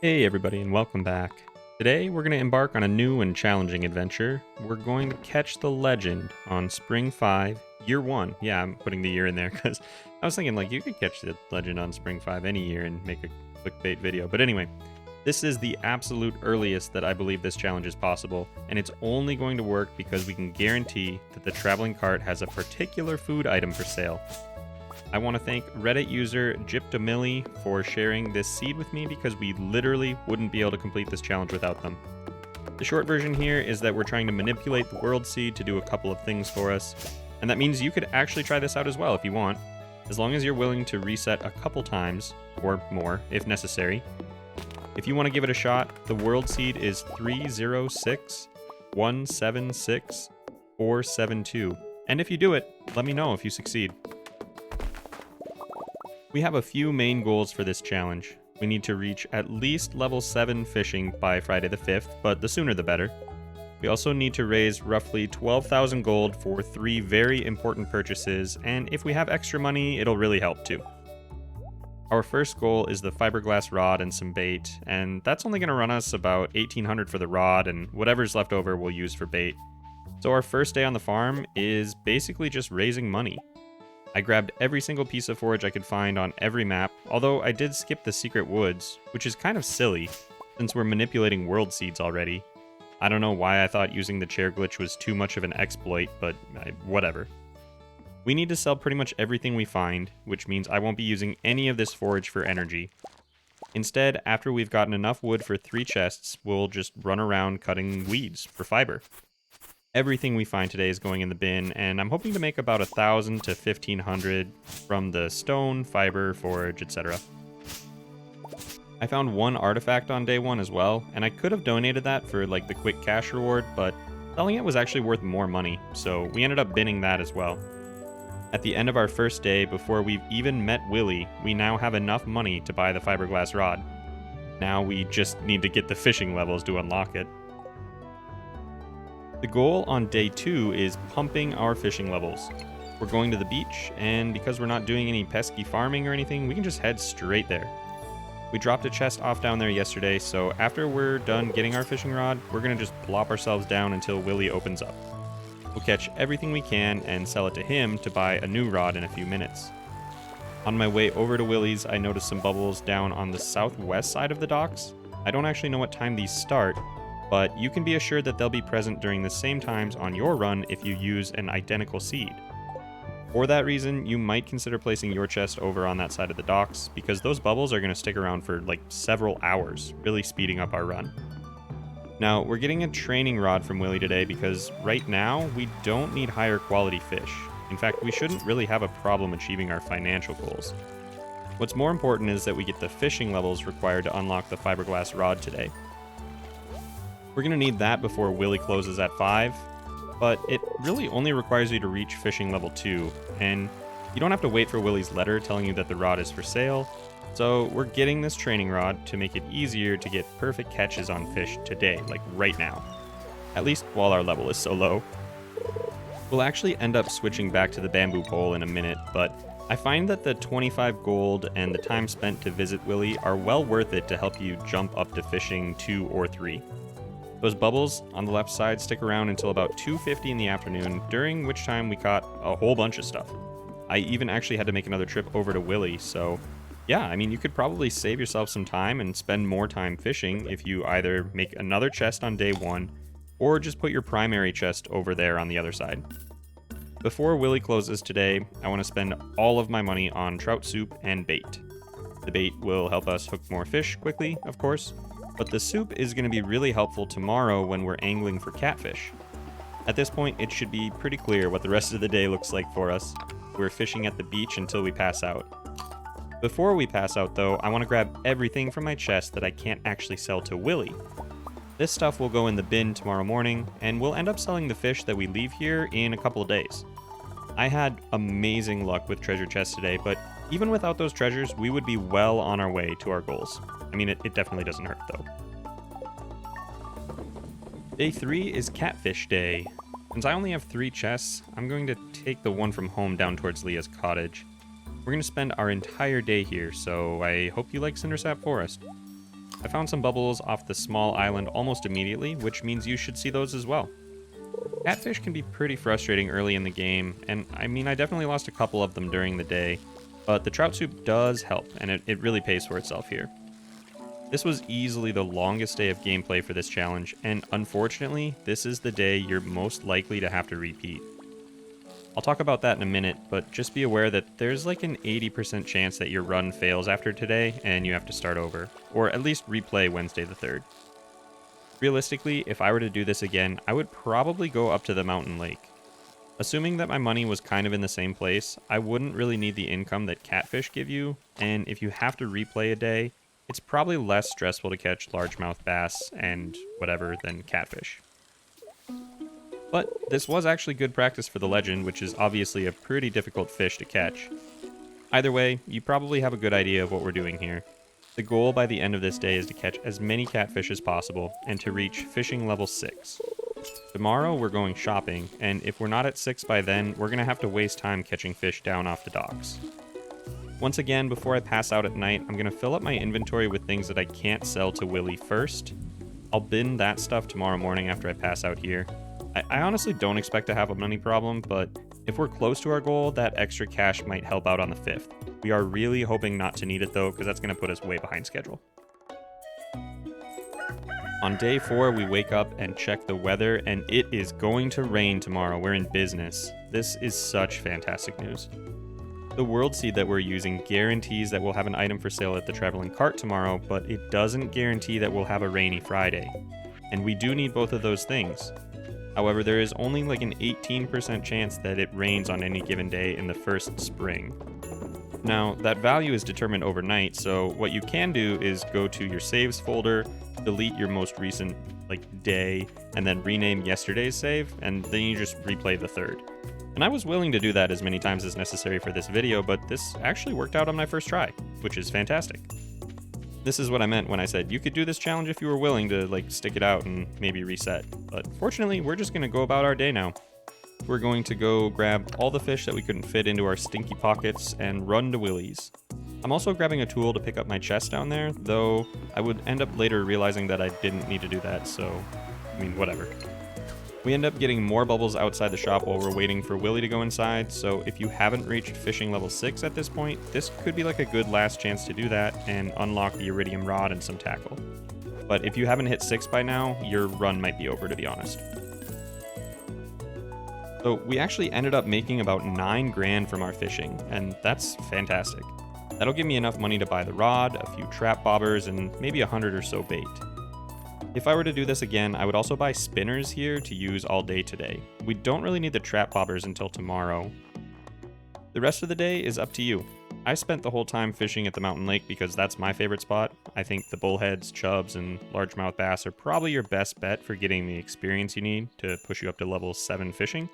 Hey everybody and welcome back. Today we're going to embark on a new and challenging adventure. We're going to catch the legend on Spring 5, Year 1. Yeah, I'm putting the year in there because I was thinking like you could catch the legend on Spring 5 any year and make a clickbait video. But anyway, this is the absolute earliest that I believe this challenge is possible, and it's only going to work because we can guarantee that the traveling cart has a particular food item for sale. I want to thank Reddit user Gyptomilly for sharing this seed with me because we literally wouldn't be able to complete this challenge without them. The short version here is that we're trying to manipulate the world seed to do a couple of things for us, and that means you could actually try this out as well if you want, as long as you're willing to reset a couple times, or more if necessary. If you want to give it a shot, the world seed is 306176472, and if you do it, let me know if you succeed. We have a few main goals for this challenge. We need to reach at least level 7 fishing by Friday the 5th, but the sooner the better. We also need to raise roughly 12,000 gold for 3 very important purchases, and if we have extra money, it'll really help too. Our first goal is the fiberglass rod and some bait, and that's only going to run us about 1,800 for the rod, and whatever's left over we'll use for bait. So our first day on the farm is basically just raising money. I grabbed every single piece of forage I could find on every map, although I did skip the secret woods, which is kind of silly, since we're manipulating world seeds already. I don't know why I thought using the chair glitch was too much of an exploit, but whatever. We need to sell pretty much everything we find, which means I won't be using any of this forage for energy. Instead, after we've gotten enough wood for 3 chests, we'll just run around cutting weeds for fiber. Everything we find today is going in the bin, and I'm hoping to make about 1,000 to 1,500 from the stone, fiber, forage, etc. I found 1 artifact on day 1 as well, and I could have donated that for like the quick cash reward, but selling it was actually worth more money, so we ended up binning that as well. At the end of our first day, before we've even met Willy, we now have enough money to buy the fiberglass rod. Now we just need to get the fishing levels to unlock it. The goal on day 2 is pumping our fishing levels. We're going to the beach, and because we're not doing any pesky farming or anything, we can just head straight there. We dropped a chest off down there yesterday, so after we're done getting our fishing rod, we're going to just plop ourselves down until Willy opens up. We'll catch everything we can and sell it to him to buy a new rod in a few minutes. On my way over to Willy's, I noticed some bubbles down on the southwest side of the docks. I don't actually know what time these start, but you can be assured that they'll be present during the same times on your run if you use an identical seed. For that reason, you might consider placing your chest over on that side of the docks, because those bubbles are going to stick around for like several hours, really speeding up our run. Now, we're getting a training rod from Willy today because right now, we don't need higher quality fish. In fact, we shouldn't really have a problem achieving our financial goals. What's more important is that we get the fishing levels required to unlock the fiberglass rod today. We're going to need that before Willy closes at 5, but it really only requires you to reach fishing level 2, and you don't have to wait for Willy's letter telling you that the rod is for sale, so we're getting this training rod to make it easier to get perfect catches on fish today, like right now. At least while our level is so low. We'll actually end up switching back to the bamboo pole in a minute, but I find that the 25 gold and the time spent to visit Willy are well worth it to help you jump up to fishing 2 or 3. Those bubbles on the left side stick around until about 2:50 in the afternoon, during which time we caught a whole bunch of stuff. I even actually had to make another trip over to Willy, so yeah, I mean, you could probably save yourself some time and spend more time fishing if you either make another chest on day 1, or just put your primary chest over there on the other side. Before Willy closes today, I want to spend all of my money on trout soup and bait. The bait will help us hook more fish quickly, of course, but the soup is going to be really helpful tomorrow when we're angling for catfish. At this point, it should be pretty clear what the rest of the day looks like for us. We're fishing at the beach until we pass out. Before we pass out though, I want to grab everything from my chest that I can't actually sell to Willy. This stuff will go in the bin tomorrow morning, and we'll end up selling the fish that we leave here in a couple of days. I had amazing luck with treasure chests today, but even without those treasures, we would be well on our way to our goals. I mean, it definitely doesn't hurt, though. Day 3 is Catfish Day. Since I only have 3 chests, I'm going to take the one from home down towards Leah's cottage. We're going to spend our entire day here, so I hope you like Cindersap Forest. I found some bubbles off the small island almost immediately, which means you should see those as well. Catfish can be pretty frustrating early in the game, and I mean I definitely lost a couple of them during the day, but the trout soup does help, and it really pays for itself here. This was easily the longest day of gameplay for this challenge, and unfortunately, this is the day you're most likely to have to repeat. I'll talk about that in a minute, but just be aware that there's like an 80% chance that your run fails after today and you have to start over, or at least replay Wednesday the 3rd. Realistically, if I were to do this again, I would probably go up to the mountain lake. Assuming that my money was kind of in the same place, I wouldn't really need the income that catfish give you, and if you have to replay a day, it's probably less stressful to catch largemouth bass and whatever than catfish. But this was actually good practice for the legend, which is obviously a pretty difficult fish to catch. Either way, you probably have a good idea of what we're doing here. The goal by the end of this day is to catch as many catfish as possible and to reach fishing level 6. Tomorrow we're going shopping, and if we're not at 6 by then, we're going to have to waste time catching fish down off the docks. Once again, before I pass out at night, I'm going to fill up my inventory with things that I can't sell to Willie first. I'll bin that stuff tomorrow morning after I pass out here. I honestly don't expect to have a money problem, but if we're close to our goal, that extra cash might help out on the 5th. We are really hoping not to need it though, because that's going to put us way behind schedule. On day 4, we wake up and check the weather, and it is going to rain tomorrow. We're in business. This is such fantastic news. The world seed that we're using guarantees that we'll have an item for sale at the traveling cart tomorrow, but it doesn't guarantee that we'll have a rainy Friday. And we do need both of those things. However, there is only like an 18% chance that it rains on any given day in the first spring. Now, that value is determined overnight, so what you can do is go to your saves folder, delete your most recent day, and then rename yesterday's save, and then you just replay the 3rd. And I was willing to do that as many times as necessary for this video, but this actually worked out on my first try, which is fantastic. This is what I meant when I said you could do this challenge if you were willing to stick it out and maybe reset. But fortunately, we're just going to go about our day now. We're going to go grab all the fish that we couldn't fit into our stinky pockets and run to Willie's. I'm also grabbing a tool to pick up my chest down there, though I would end up later realizing that I didn't need to do that, so I mean, whatever. We end up getting more bubbles outside the shop while we're waiting for Willie to go inside, so if you haven't reached fishing level 6 at this point, this could be like a good last chance to do that and unlock the iridium rod and some tackle. But if you haven't hit 6 by now, your run might be over, to be honest. So we actually ended up making about 9 grand from our fishing, and that's fantastic. That'll give me enough money to buy the rod, a few trap bobbers, and maybe 100 or so bait. If I were to do this again, I would also buy spinners here to use all day today. We don't really need the trap bobbers until tomorrow. The rest of the day is up to you. I spent the whole time fishing at the mountain lake because that's my favorite spot. I think the bullheads, chubs, and largemouth bass are probably your best bet for getting the experience you need to push you up to level 7 fishing.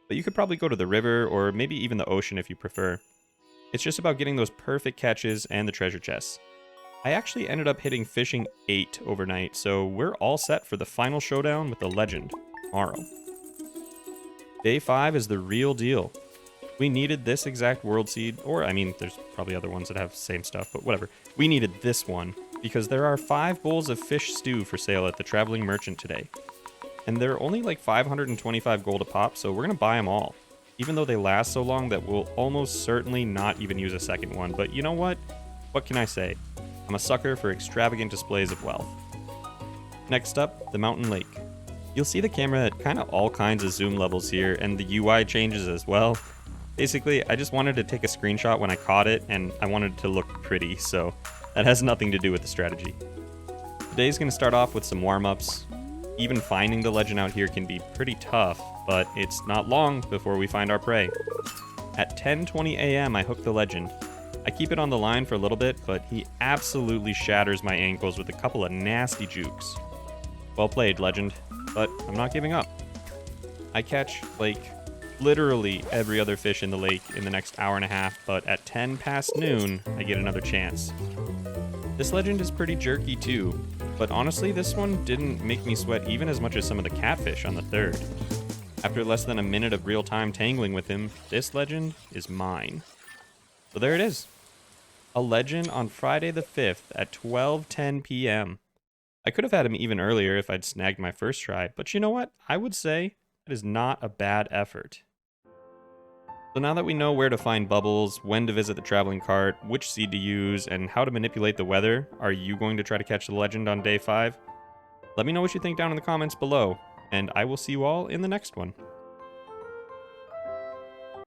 But you could probably go to the river or maybe even the ocean if you prefer. It's just about getting those perfect catches and the treasure chests. I actually ended up hitting fishing 8 overnight, so we're all set for the final showdown with the legend tomorrow. Day 5 is the real deal. We needed this exact world seed, or I mean, there's probably other ones that have the same stuff, but whatever. We needed this one, because there are 5 bowls of fish stew for sale at the traveling merchant today. And they're only like 525 gold a pop, so we're gonna buy them all. Even though they last so long that we'll almost certainly not even use a second one, but you know what? What can I say? I'm a sucker for extravagant displays of wealth. Next up, the mountain lake. You'll see the camera at kind of all kinds of zoom levels here, and the UI changes as well. Basically, I just wanted to take a screenshot when I caught it, and I wanted it to look pretty, so that has nothing to do with the strategy. Today's going to start off with some warm-ups. Even finding the legend out here can be pretty tough, but it's not long before we find our prey. At 10:20 a.m. I hook the legend. I keep it on the line for a little bit, but he absolutely shatters my ankles with a couple of nasty jukes. Well played, legend, but I'm not giving up. I catch, literally every other fish in the lake in the next hour and a half, but at 10 past noon, I get another chance. This legend is pretty jerky too, but honestly, this one didn't make me sweat even as much as some of the catfish on the 3rd. After less than a minute of real-time tangling with him, this legend is mine. So there it is. a legend on Friday the 5th at 12:10 p.m. I could have had him even earlier if I'd snagged my first try, but you know what? I would say that is not a bad effort. So now that we know where to find bubbles, when to visit the traveling cart, which seed to use, and how to manipulate the weather, are you going to try to catch the legend on day 5? Let me know what you think down in the comments below, and I will see you all in the next one.